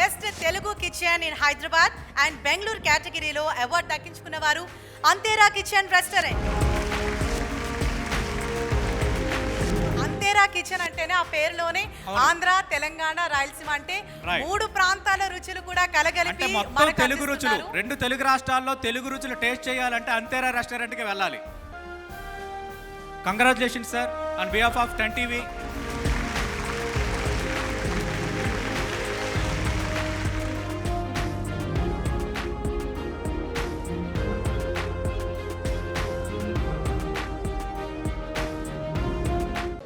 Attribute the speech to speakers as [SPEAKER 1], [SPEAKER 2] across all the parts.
[SPEAKER 1] Best Telugu kitchen in Hyderabad and Bengaluru కేటగిరీలో award దక్కించుకున్న వారు అంతేరా కిచెన్ రెస్టారెంట్. అంతేరా కిచెన్ అంటేనే ఆ పేరులోనే ఆంధ్ర, తెలంగాణ, రాయలసీమ అంటే మూడు ప్రాంతాల రుచులు కూడా కలగలిపి
[SPEAKER 2] మొత్తం తెలుగు రుచులు, రెండు తెలుగు రాష్ట్రాల్లో తెలుగు రుచులు టేస్ట్ చేయాలంటే అంతేరా రెస్టారెంట్కి వెళ్ళాలి. Congratulations sir on behalf of 10 TV.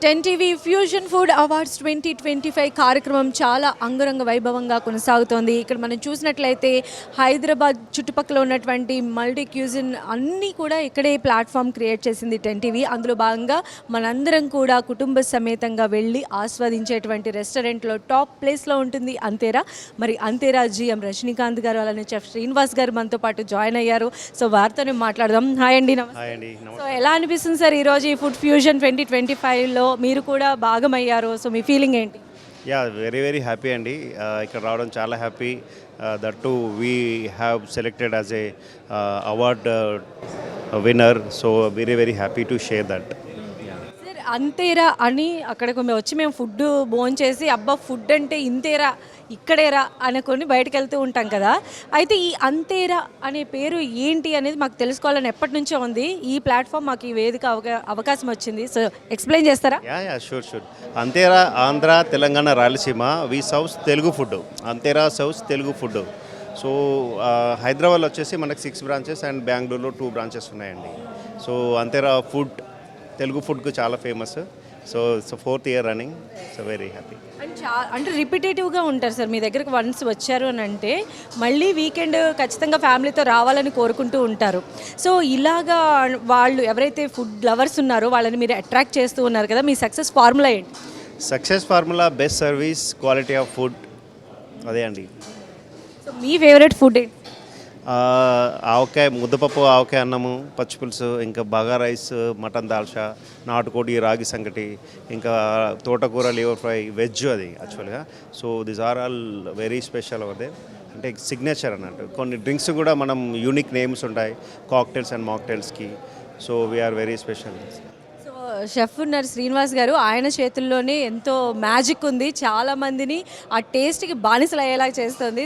[SPEAKER 3] Ten TV fusion food awards 2025 కార్యక్రమం చాలా అంగరంగ వైభవంగా కొనసాగుతోంది. ఇక్కడ మనం చూసినట్లయితే హైదరాబాద్ చుట్టుపక్కల ఉన్నటువంటి మల్టీ క్యూజిన్ అన్నీ కూడా ఇక్కడే ప్లాట్ఫామ్ క్రియేట్ చేసింది టెన్ టీవీ. అందులో భాగంగా మనందరం కూడా కుటుంబ సమేతంగా వెళ్ళి ఆస్వాదించేటువంటి రెస్టారెంట్లో టాప్ ప్లేస్లో ఉంటుంది అంతేరా. మరి అంతేరా జీఎం రజనీకాంత్ గారు అలానే చెఫ్ శ్రీనివాస్ గారు మనతో పాటు జాయిన్ అయ్యారు. సో వారితోనే మాట్లాడదాం. హాయ్ అండి, నమస్తే. సో ఎలా అనిపిస్తుంది సార్ ఈరోజు ఈ ఫుడ్ ఫ్యూజన్ 2025లో మీరు కూడా భాగమయ్యారు? సో మీ ఫీలింగ్ ఏంటి?
[SPEAKER 4] యా, వెరీ హ్యాపీ అండి. ఇక్కడ రావడం చాలా happy. That to we have selected as a award winner. So very happy to share that.
[SPEAKER 3] Sir అంతేరా అని అక్కడికి వచ్చి మేము ఫుడ్ భోంచేసి అబ్బా ఫుడ్ అంటే ఇంతేరా ఇక్కడేరా అనుకొని బయటకు వెళ్తూ ఉంటాం కదా. అయితే ఈ అంతేరా అనే పేరు ఏంటి అనేది మాకు తెలుసుకోవాలని ఎప్పటి నుంచో ఉంది. ఈ ప్లాట్ఫామ్ మాకు ఈ వేదిక అవకాశం వచ్చింది. సో ఎక్స్ప్లెయిన్ చేస్తారా?
[SPEAKER 4] Yeah sure. అంతేరా ఆంధ్ర, తెలంగాణ, రాయలసీమ వి సర్వ్స్ తెలుగు ఫుడ్. అంతేరా సర్వ్స్ తెలుగు ఫుడ్. సో హైదరాబాద్లో వచ్చేసి మనకి 6 బ్రాంచెస్ అండ్ బెంగళూరులో 2 బ్రాంచెస్ ఉన్నాయండి. సో అంతేరా ఫుడ్ తెలుగు ఫుడ్కు చాలా famous. So 4th year running. So very happy.
[SPEAKER 3] And అంటే రిపిటేటివ్గా ఉంటారు సార్. మీ దగ్గరకు వన్స్ వచ్చారు అని అంటే మళ్ళీ వీకెండ్ ఖచ్చితంగా ఫ్యామిలీతో రావాలని కోరుకుంటూ ఉంటారు. సో ఇలాగా వాళ్ళు ఎవరైతే ఫుడ్ లవర్స్ ఉన్నారో వాళ్ళని మీరు అట్రాక్ట్ చేస్తూ ఉన్నారు కదా. మీ సక్సెస్ ఫార్ములా ఏంటి?
[SPEAKER 4] Success formula best service, quality of food, అదే అండి.
[SPEAKER 3] సో మీ ఫేవరెట్ ఫుడ్ ఏంటి?
[SPEAKER 4] ఆవకాయ ముద్దపప్పు, ఆవకాయ అన్నము, పచ్చిపులుసు, ఇంకా బగా రైస్, మటన్ దాల్చా, నాటుకోడి, రాగి సంగటి, ఇంకా తోటకూర, లివర్ ఫ్రై, వెజ్ అది యాక్చువల్గా. So these are all very special our they. అంటే సిగ్నేచర్ అన్నట్టు. కొన్ని డ్రింక్స్ కూడా మనం యూనిక్ నేమ్స్ ఉంటాయి కాక్టైల్స్ అండ్ మాక్టైల్స్కి. So we are very special.
[SPEAKER 3] Chef ఉన్నారు శ్రీనివాస్ గారు, ఆయన చేతుల్లోనే ఎంతో మ్యాజిక్ ఉంది. చాలామందిని ఆ టేస్ట్కి బానిసలు అయ్యేలా చేస్తుంది.